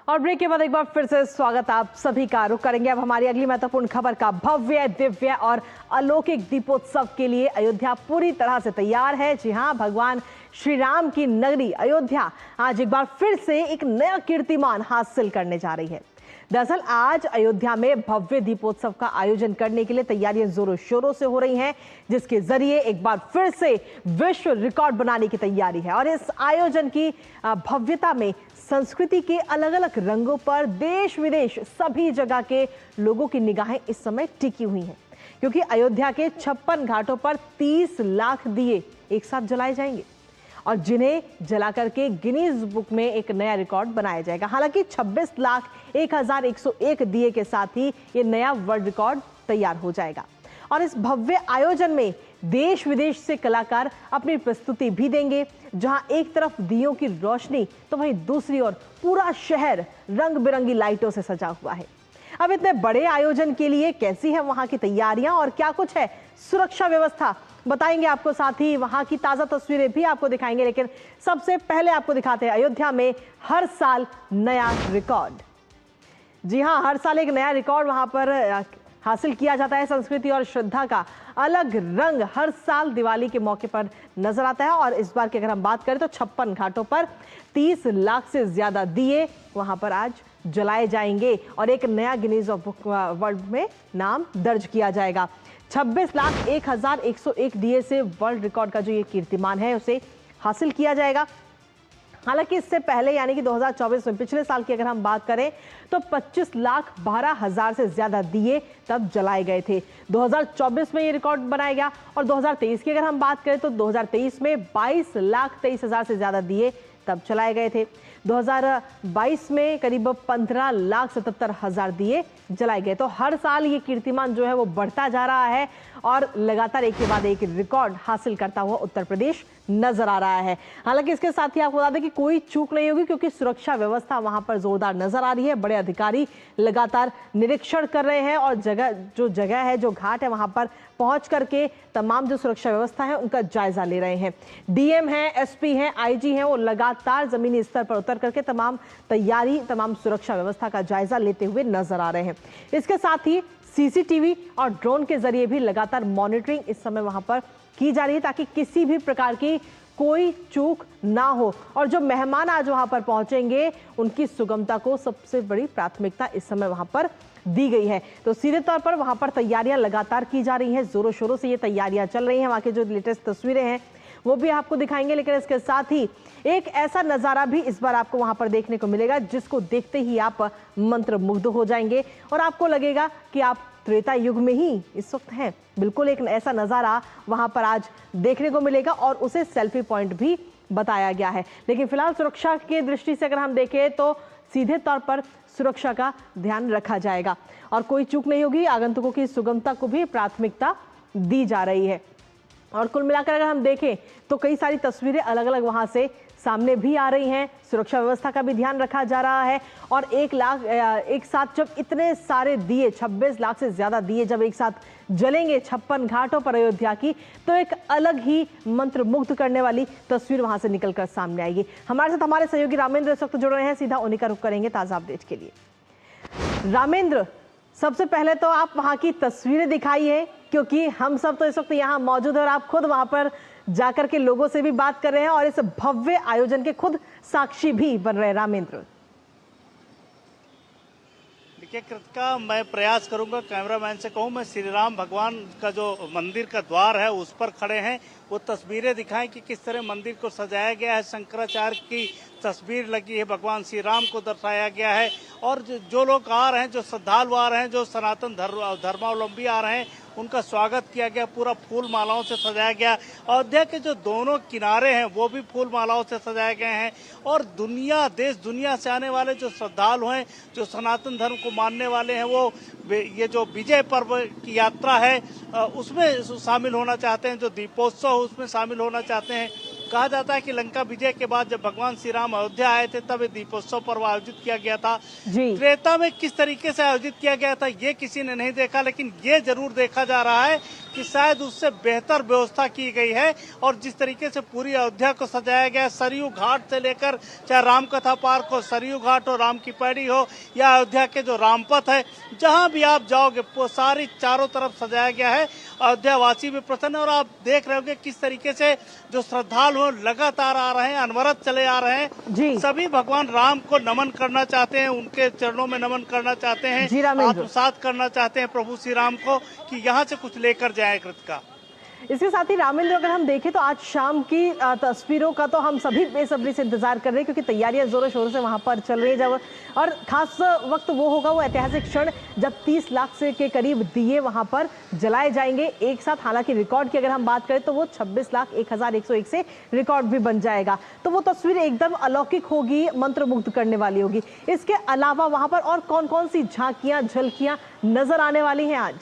और ब्रेक के बाद एक बार फिर से स्वागत आप सभी का। रुक करेंगे अब हमारी अगली महत्वपूर्ण खबर का। भव्य, दिव्य और अलौकिक दीपोत्सव के लिए अयोध्या पूरी तरह से तैयार है। जी हां, भगवान श्री राम की नगरी अयोध्या आज एक बार फिर से एक नया कीर्तिमान हासिल करने जा रही है। दरअसल आज अयोध्या में भव्य दीपोत्सव का आयोजन करने के लिए तैयारियां जोरों शोरों से हो रही हैं, जिसके जरिए एक बार फिर से विश्व रिकॉर्ड बनाने की तैयारी है। और इस आयोजन की भव्यता में संस्कृति के अलग अलग रंगों पर देश विदेश सभी जगह के लोगों की निगाहें इस समय टिकी हुई हैं, क्योंकि अयोध्या के 56 घाटों पर 30 लाख दिए एक साथ जलाए जाएंगे और जिन्हें जलाकर के गिनीज बुक में एक नया रिकॉर्ड बनाया जाएगा। हालांकि 26,01,101 दिए के साथ ही ये नया वर्ल्ड रिकॉर्ड तैयार हो जाएगा। और इस भव्य आयोजन में देश विदेश से कलाकार अपनी प्रस्तुति भी देंगे, जहां एक तरफ दियों की रोशनी तो वहीं दूसरी ओर पूरा शहर रंग बिरंगी लाइटों से सजा हुआ है। अब इतने बड़े आयोजन के लिए कैसी है वहां की तैयारियां और क्या कुछ है सुरक्षा व्यवस्था, बताएंगे आपको। साथ ही वहां की ताजा तस्वीरें भी आपको दिखाएंगे, लेकिन सबसे पहले आपको दिखाते हैं अयोध्या में हर साल नया रिकॉर्ड। जी हां, हर साल एक नया रिकॉर्ड वहां पर हासिल किया जाता है। संस्कृति और श्रद्धा का अलग रंग हर साल दिवाली के मौके पर नजर आता है। और इस बार की अगर हम बात करें तो 56 घाटों पर 30 लाख से ज्यादा दिए वहां पर आज जलाए जाएंगे और एक नया गिनीज बुक वर्ल्ड में नाम दर्ज किया जाएगा। 26,01,101 दिए से वर्ल्ड रिकॉर्ड का जो ये कीर्तिमान है उसे हासिल किया जाएगा। हालांकि इससे पहले यानी कि 2024 में पिछले साल की अगर हम बात करें तो 25,12,000 से ज्यादा दिए तब जलाए गए थे। 2024 में ये रिकॉर्ड बनाया गया। और 2023 की अगर हम बात करें तो 2023 में 22,23,000 से ज्यादा दिए तब जलाए गए थे। 2022 में करीब 15,77,000 दिए जलाए गए। तो हर साल ये कीर्तिमान जो है वो बढ़ता जा रहा है और लगातार एक के बाद एक रिकॉर्ड हासिल करता हुआ उत्तर प्रदेश नजर आ रहा है। हालांकि इसके साथ ही आपको बता दें कि कोई चूक नहीं होगी, क्योंकि सुरक्षा व्यवस्था वहां पर जोरदार नजर आ रही है। बड़े अधिकारी लगातार निरीक्षण कर रहे हैं और जगह है, जो घाट है, वहां पर पहुंच करके तमाम जो सुरक्षा व्यवस्था है उनका जायजा ले रहे हैं। डीएम हैं, एसपी हैं, आईजी हैं, वो लगातार जमीनी स्तर पर उतर करके तमाम तैयारी, तमाम सुरक्षा व्यवस्था का जायजा लेते हुए नजर आ रहे हैं। इसके साथ ही सीसीटीवी और ड्रोन के जरिए भी लगातार मॉनिटरिंग इस समय वहां पर की जा रही है, ताकि किसी भी प्रकार की कोई चूक ना हो। और जो मेहमान आज वहां पर पहुंचेंगे उनकी सुगमता को सबसे बड़ी प्राथमिकता इस समय वहां पर दी गई है। तो सीधे तौर पर वहां पर तैयारियां लगातार की जा रही हैं, जोरों शोरों से ये तैयारियां चल रही हैं। वहां की जो लेटेस्ट तस्वीरें हैं वो भी आपको दिखाएंगे, लेकिन इसके साथ ही एक ऐसा नजारा भी इस बार आपको वहां पर देखने को मिलेगा जिसको देखते ही आप मंत्रमुग्ध हो जाएंगे और आपको लगेगा कि आप त्रेता युग में ही इस वक्त हैं। बिल्कुल एक ऐसा नजारा वहां पर आज देखने को मिलेगा और उसे सेल्फी पॉइंट भी बताया गया है। लेकिन फिलहाल सुरक्षा की दृष्टि से अगर हम देखें तो सीधे तौर पर सुरक्षा का ध्यान रखा जाएगा और कोई चूक नहीं होगी। आगंतुकों की सुगमता को भी प्राथमिकता दी जा रही है। और कुल मिलाकर अगर हम देखें तो कई सारी तस्वीरें अलग अलग वहां से सामने भी आ रही हैं। सुरक्षा व्यवस्था का भी ध्यान रखा जा रहा है और 1 लाख एक साथ जब इतने सारे दिए, 26 लाख से ज्यादा दिए जब एक साथ जलेंगे 56 घाटों पर अयोध्या की, तो एक अलग ही मंत्रमुग्ध करने वाली तस्वीर वहां से निकलकर सामने आएगी। हमारे साथ हमारे सहयोगी रामेंद्र इस वक्त जुड़ रहे हैं, सीधा उन्हीं का रुख करेंगे ताजा अपडेट के लिए। रामेंद्र, सबसे पहले तो आप वहां की तस्वीरें दिखाइए, क्योंकि हम सब तो इस वक्त यहाँ मौजूद है और आप खुद वहां पर जाकर के लोगों से भी बात कर रहे हैं और इस भव्य आयोजन के खुद साक्षी भी बन रहे हैं। रामेंद्र, देखिए कृतिका, मैं प्रयास करूंगा कैमरामैन से कहूं मैं श्री राम भगवान का जो मंदिर का द्वार है उस पर खड़े हैं, वो तस्वीरें दिखाएं कि किस तरह मंदिर को सजाया गया है। शंकराचार्य की तस्वीर लगी है, भगवान श्री राम को दर्शाया गया है और जो लोग आ रहे हैं, जो श्रद्धालु आ रहे हैं, जो सनातन धर्मावलंबी आ रहे हैं, उनका स्वागत किया गया। पूरा फूल मालाओं से सजाया गया। अयोध्या के जो दोनों किनारे हैं वो भी फूल मालाओं से सजाए गए हैं और देश दुनिया से आने वाले जो श्रद्धालु हैं, जो सनातन धर्म को मानने वाले हैं, वो ये जो विजय पर्व की यात्रा है उसमें शामिल होना चाहते हैं, जो दीपोत्सव उसमें शामिल होना चाहते हैं। कहा जाता है कि लंका विजय के बाद जब भगवान श्री राम अयोध्या आए थे तब दीपोत्सव पर्व आयोजित किया गया था। त्रेता में किस तरीके से आयोजित किया गया था ये किसी ने नहीं देखा, लेकिन ये जरूर देखा जा रहा है कि शायद उससे बेहतर व्यवस्था की गई है। और जिस तरीके से पूरी अयोध्या को सजाया गया, सरयू घाट से लेकर चाहे रामकथा पार्क हो, सरयू घाट हो, राम की पैड़ी हो, या अयोध्या के जो रामपथ है, जहां भी आप जाओगे वो सारी चारों तरफ सजाया गया है। अयोध्या वासी भी प्रसन्न, और आप देख रहे होंगे किस तरीके से जो श्रद्धालु लगातार आ रहे हैं, अनवरत चले आ रहे हैं। सभी भगवान राम को नमन करना चाहते हैं, उनके चरणों में नमन करना चाहते हैं, आत्मसात करना चाहते हैं प्रभु श्री राम को कि यहाँ से कुछ लेकर जाए कृतिका। इसके साथ ही रामेंद्र, अगर हम देखें तो आज शाम की तस्वीरों का तो हम सभी बेसब्री से इंतजार कर रहे हैं, क्योंकि तैयारियां जोरों शोरों से वहां पर चल रही है। जब और खास वक्त वो होगा, वो ऐतिहासिक क्षण, जब 30 लाख से के करीब दिए वहां पर जलाए जाएंगे एक साथ। हालांकि रिकॉर्ड की अगर हम बात करें तो वो 26,01,101 से रिकॉर्ड भी बन जाएगा। तो वो तस्वीर एकदम अलौकिक होगी, मंत्रमुग्ध करने वाली होगी। इसके अलावा वहां पर और कौन कौन सी झांकियां, झलकियां नजर आने वाली हैं आज?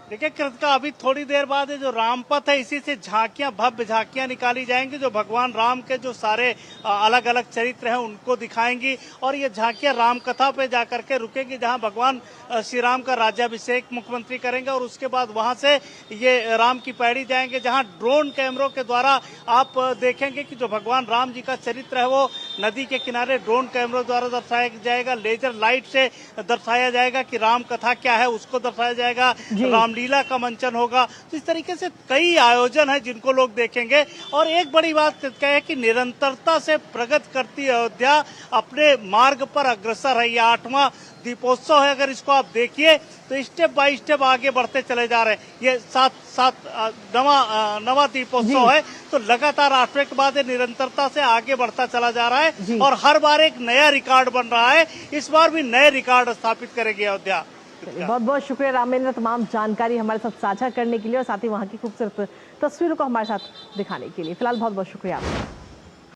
देखिए कृतिका, अभी थोड़ी देर बाद जो रामपथ है, इसी से झांकियां, भव्य झांकियां निकाली जाएंगी, जो भगवान राम के जो सारे अलग अलग चरित्र हैं उनको दिखाएंगी। और ये झांकियां रामकथा पे जाकर के रुकेंगी, जहां भगवान श्री राम का राज्याभिषेक मुख्यमंत्री करेंगे। और उसके बाद वहां से ये राम की पैड़ी जाएंगे, जहां ड्रोन कैमरों के द्वारा आप देखेंगे कि जो भगवान राम जी का चरित्र है वो नदी के किनारे ड्रोन कैमरों द्वारा दर्शाया जाएगा। लेजर लाइट से दर्शाया जाएगा कि राम कथा क्या है, उसको दर्शाया जाएगा। रामलीला का मंचन होगा। तो इस तरीके से कई आयोजन है जिनको लोग देखेंगे। और एक बड़ी बात क्या है कि निरंतरता से प्रगति करती अयोध्या अपने मार्ग पर अग्रसर है। ये 8वां दीपोत्सव है। अगर इसको आप देखिए तो स्टेप बाय स्टेप आगे बढ़ते चले जा रहे हैं। ये नवा दीपोत्सव है, तो लगातार 8वें के बाद निरंतरता से आगे बढ़ता चला जा रहा है। और हर बार एक नया रिकॉर्ड बन रहा है। इस बार भी नए रिकॉर्ड स्थापित करेगी अयोध्या। बहुत बहुत शुक्रिया रामेंद्र, तमाम जानकारी हमारे साथ साझा करने के लिए और साथ ही वहां की खूबसूरत तस्वीरों को हमारे साथ दिखाने के लिए। फिलहाल बहुत बहुत शुक्रिया आपका।